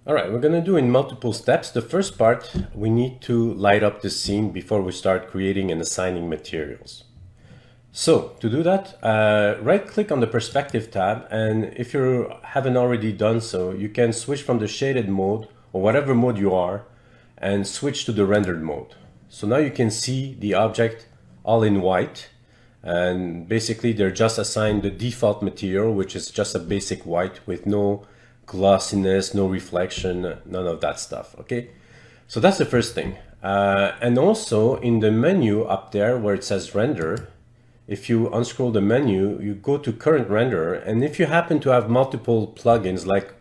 All right, we're gonna do in multiple steps. The first part, we need to light up the scene before we start creating and assigning materials. So to do that, right click on the perspective tab, and if you haven't already done so, you can switch from the shaded mode or whatever mode you are and switch to the rendered mode. So now you can see the object all in white, and basically they're just assigned the default material, which is just a basic white with no glossiness, no reflection, none of that stuff. Okay, so that's the first thing. And also in the menu up there where it says render, if you unscroll the menu, you go to current renderer, and if you happen to have multiple plugins like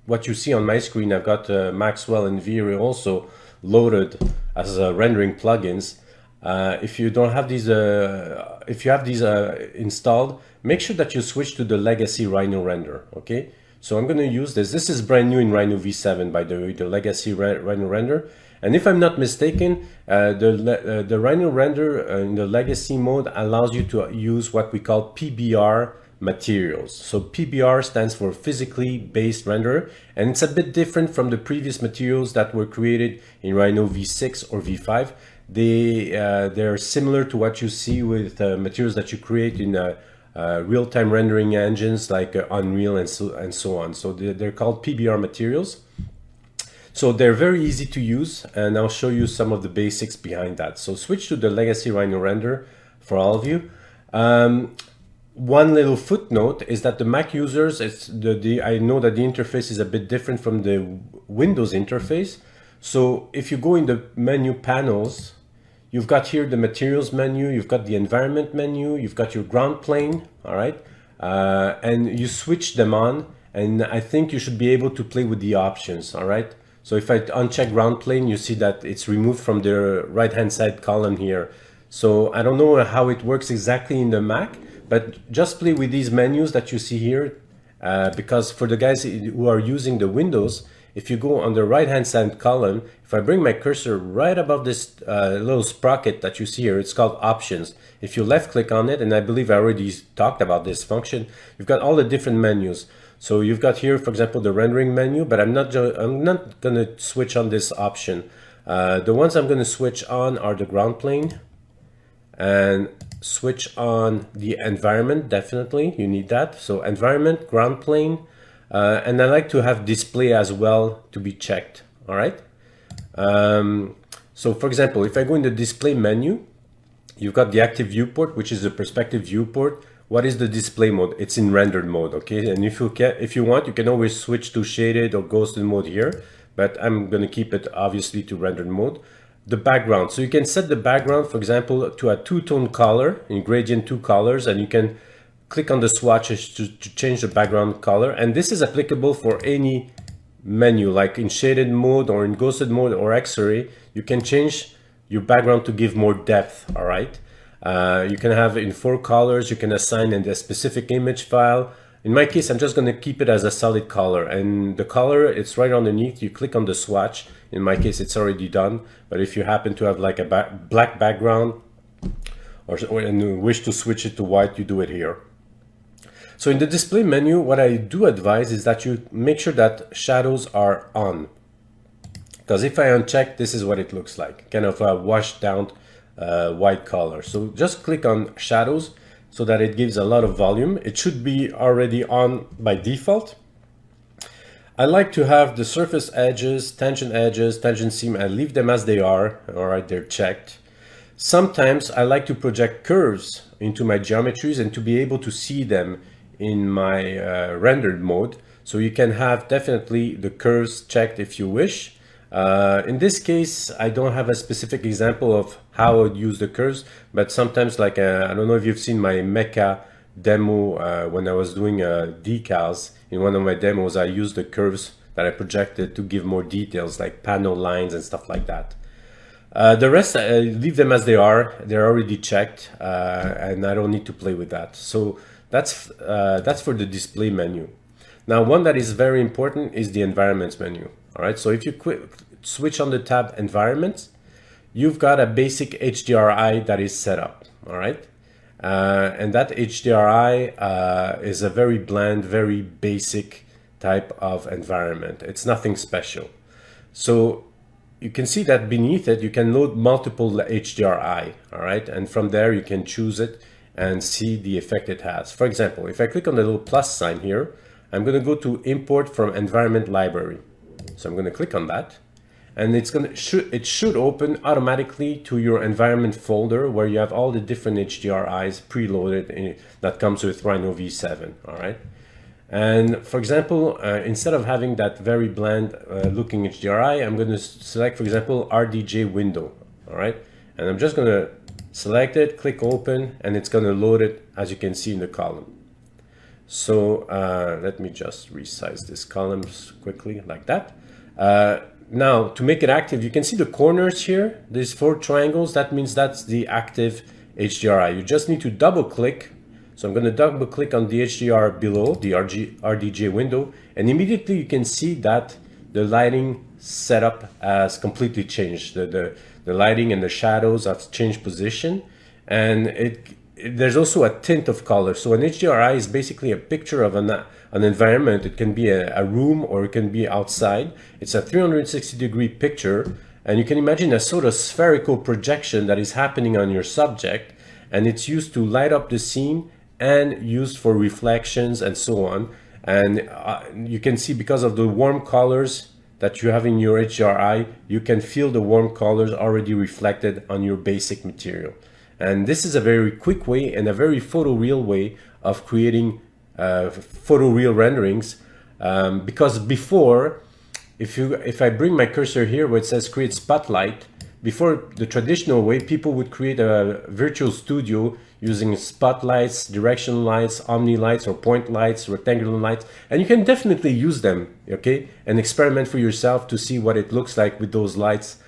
what you see on my screen, I've got Maxwell and V-Ray also loaded as rendering plugins. If you don't have these, if you have these installed, make sure that you switch to the legacy Rhino render. Okay, so I'm going to use this. This is brand new in Rhino v7, by the way, the legacy Rhino render. And if I'm not mistaken, the Rhino render in the legacy mode allows you to use what we call PBR materials. So PBR stands for physically based renderer, and it's a bit different from the previous materials that were created in Rhino v6 or v5. They're similar to what you see with materials that you create in real-time rendering engines like Unreal and so on. So they're called PBR materials. So they're very easy to use, and I'll show you some of the basics behind that. So switch to the legacy Rhino render for all of you. One little footnote is that the Mac users, I know that the interface is a bit different from the Windows interface. So if you go in the menu panels, you've got here the materials menu, you've got the environment menu, you've got your ground plane, all right? And you switch them on, and I think you should be able to play with the options, all right? So if I uncheck ground plane, you see that it's removed from the right-hand side column here. So I don't know how it works exactly in the Mac, but just play with these menus that you see here, because for the guys who are using the Windows, if you go on the right-hand side column, if I bring my cursor right above this little sprocket that you see here, it's called options. If you left-click on it, and I believe I already talked about this function, you've got all the different menus. So you've got here, for example, the rendering menu, but I'm not going to switch on this option. The ones I'm going to switch on are the ground plane, and switch on the environment. Definitely, you need that. So environment, ground plane, and I like to have display as well to be checked. All right. So for example, if I go in the display menu, you've got the active viewport, which is the perspective viewport. What is the display mode? It's in rendered mode, okay? And if you want, you can always switch to shaded or ghosted mode here, but I'm going to keep it obviously to rendered mode. The background, so you can set the background, for example, to a two-tone color in gradient 2 colors, and you can click on the swatches to change the background color. And this is applicable for any menu, like in shaded mode or in ghosted mode or X-ray. You can change your background to give more depth, all right? You can have in 4 colors, you can assign in a specific image file. In my case, I'm just going to keep it as a solid color, and the color, it's right underneath. You click on the swatch. In my case, it's already done, but if you happen to have like a black background and wish to switch it to white, you do it here. So in the display menu, what I do advise is that you make sure that shadows are on, because if I uncheck, this is what it looks like, kind of a washed down white color. So just click on shadows so that it gives a lot of volume. It should be already on by default. I like to have the surface edges, tangent seam, I leave them as they are. All right, they're checked. Sometimes I like to project curves into my geometries and to be able to see them in my rendered mode. So you can have definitely the curves checked if you wish. In this case, I don't have a specific example of how I would use the curves, but sometimes, like I don't know if you've seen my mecha demo when I was doing decals. In one of my demos, I used the curves that I projected to give more details, like panel lines and stuff like that. The rest, leave them as they are. They're already checked, and I don't need to play with that. So that's for the display menu. Now, one that is very important is the environments menu. All right, so if you switch on the tab environments, you've got a basic HDRI that is set up. All right, and that HDRI is a very bland, very basic type of environment. It's nothing special. So you can see that beneath it, you can load multiple HDRI, all right? And from there, you can choose it and see the effect it has. For example, if I click on the little plus sign here, I'm gonna go to import from environment library. So I'm gonna click on that, and it should open automatically to your environment folder where you have all the different HDRIs preloaded that comes with Rhino v7, all right? And for example, instead of having that very bland looking HDRI, I'm going to select, for example, RDJ window, all right? And I'm just going to select it, click open, and it's going to load it, as you can see in the column. So let me just resize this columns quickly like that. Now, to make it active, you can see the corners here. There's 4 triangles. That means that's the active HDRI. You just need to double click. So I'm going to double click on the HDR below, the RDJ window, and immediately you can see that the lighting setup has completely changed. The lighting and the shadows have changed position, and there's also a tint of color. So an HDRI is basically a picture of an environment. It can be a room or it can be outside. It's a 360-degree picture, and you can imagine a sort of spherical projection that is happening on your subject, and it's used to light up the scene and used for reflections and so on. And you can see, because of the warm colors that you have in your HDRI, you can feel the warm colors already reflected on your basic material. And this is a very quick way and a very photoreal way of creating photoreal renderings, because before, if I bring my cursor here where it says create spotlight, before, the traditional way, people would create a virtual studio using spotlights, directional lights, omni lights, or point lights, rectangular lights, and you can definitely use them, okay, and experiment for yourself to see what it looks like with those lights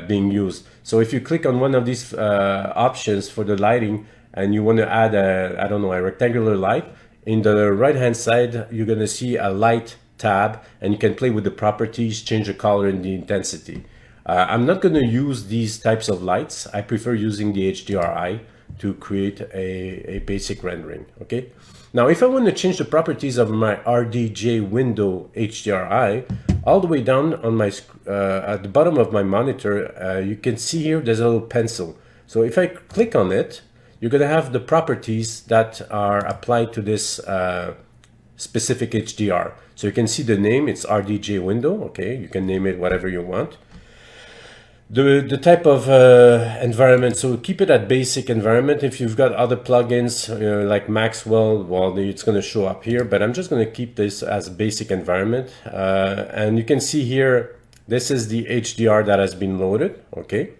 being used. So if you click on one of these options for the lighting and you want to add I don't know, a rectangular light, in the right hand side you're going to see a light tab, and you can play with the properties, change the color and the intensity. I'm not going to use these types of lights. I prefer using the HDRI to create a basic rendering, okay? Now, if I want to change the properties of my RDJ window HDRI, all the way down on my at the bottom of my monitor, you can see here there's a little pencil. So if I click on it, you're going to have the properties that are applied to this specific HDR. So you can see the name, it's RDJ window, okay? You can name it whatever you want. The type of environment, so keep it at basic environment. If you've got other plugins like Maxwell, well, it's going to show up here, but I'm just going to keep this as basic environment. And you can see here, this is the HDR that has been loaded, okay?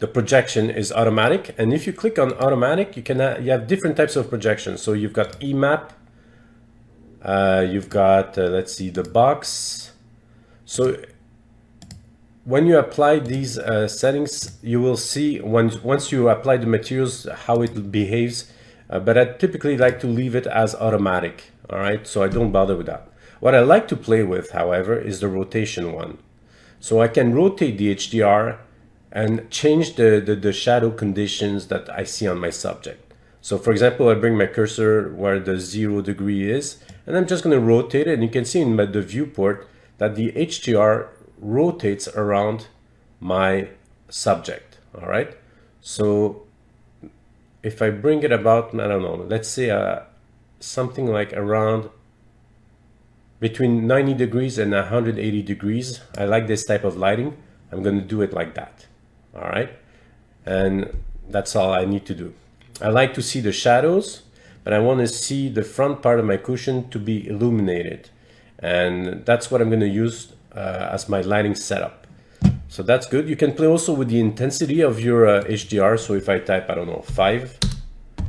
The projection is automatic, and if you click on automatic, you have different types of projections. So you've got EMAP, you've got, let's see, the box. So when you apply these settings, you will see once you apply the materials how it behaves, but I typically like to leave it as automatic, all right? So I don't bother with that. What I like to play with, however, is the rotation one. So I can rotate the HDR and change the shadow conditions that I see on my subject. So for example, I bring my cursor where the 0 degree is, and I'm just going to rotate it, and you can see in the viewport that the HDR rotates around my subject, all right? So if I bring it about, I don't know, let's say something like around between 90 degrees and 180 degrees, I like this type of lighting, I'm going to do it like that, all right? And that's all I need to do. I like to see the shadows, but I want to see the front part of my cushion to be illuminated, and that's what I'm going to use as my lighting setup. So that's good. You can play also with the intensity of your HDR. So if I type, I don't know, 5,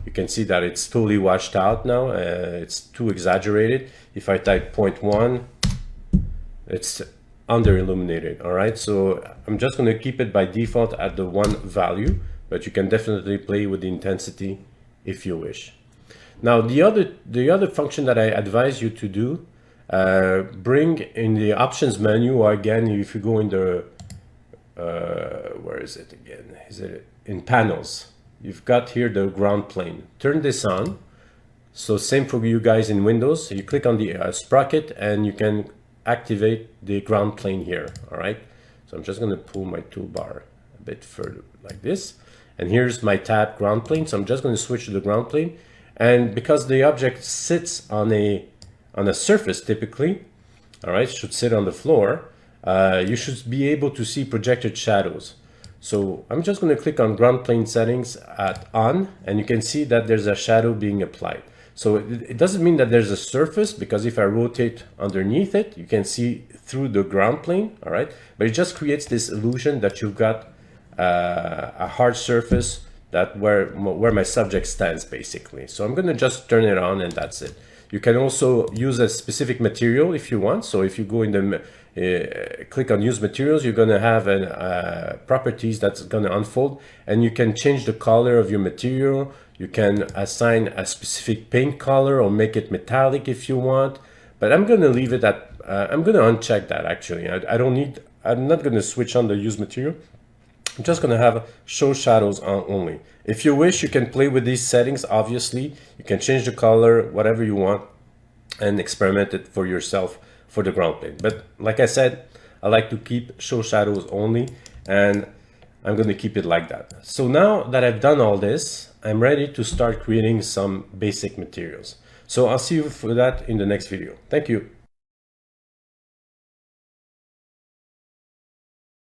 you can see that it's totally washed out now. It's too exaggerated. If I type 0.1, it's under illuminated, all right? So I'm just going to keep it by default at the 1 value, but you can definitely play with the intensity if you wish. Now, the other function that I advise you to do, bring in the options menu, or again, if you go in the, where is it again? Is it in panels? You've got here the ground plane. Turn this on, So same for you guys in Windows. So you click on the sprocket and you can activate the ground plane here. All right. So I'm just going to pull my toolbar a bit further like this. And here's my tab ground plane. So I'm just going to switch to the ground plane. And because the object sits on a surface typically, all right, should sit on the floor, you should be able to see projected shadows. So I'm just going to click on ground plane settings at on, and you can see that there's a shadow being applied. So it doesn't mean that there's a surface, because if I rotate underneath it, you can see through the ground plane, all right? But it just creates this illusion that you've got a hard surface that where my subject stands basically. So I'm going to just turn it on and that's it. You can also use a specific material if you want. So if you go in the click on use materials, you're going to have an properties that's going to unfold, and you can change the color of your material. You can assign a specific paint color or make it metallic if you want, but I'm going to leave it at I'm going to uncheck that actually. I'm not going to switch on the use material. I'm just going to have show shadows on only. If you wish, you can play with these settings. Obviously, you can change the color, whatever you want, and experiment it for yourself for the ground plane. But like I said, I like to keep show shadows only, and I'm going to keep it like that. So now that I've done all this, I'm ready to start creating some basic materials. So I'll see you for that in the next video. Thank you.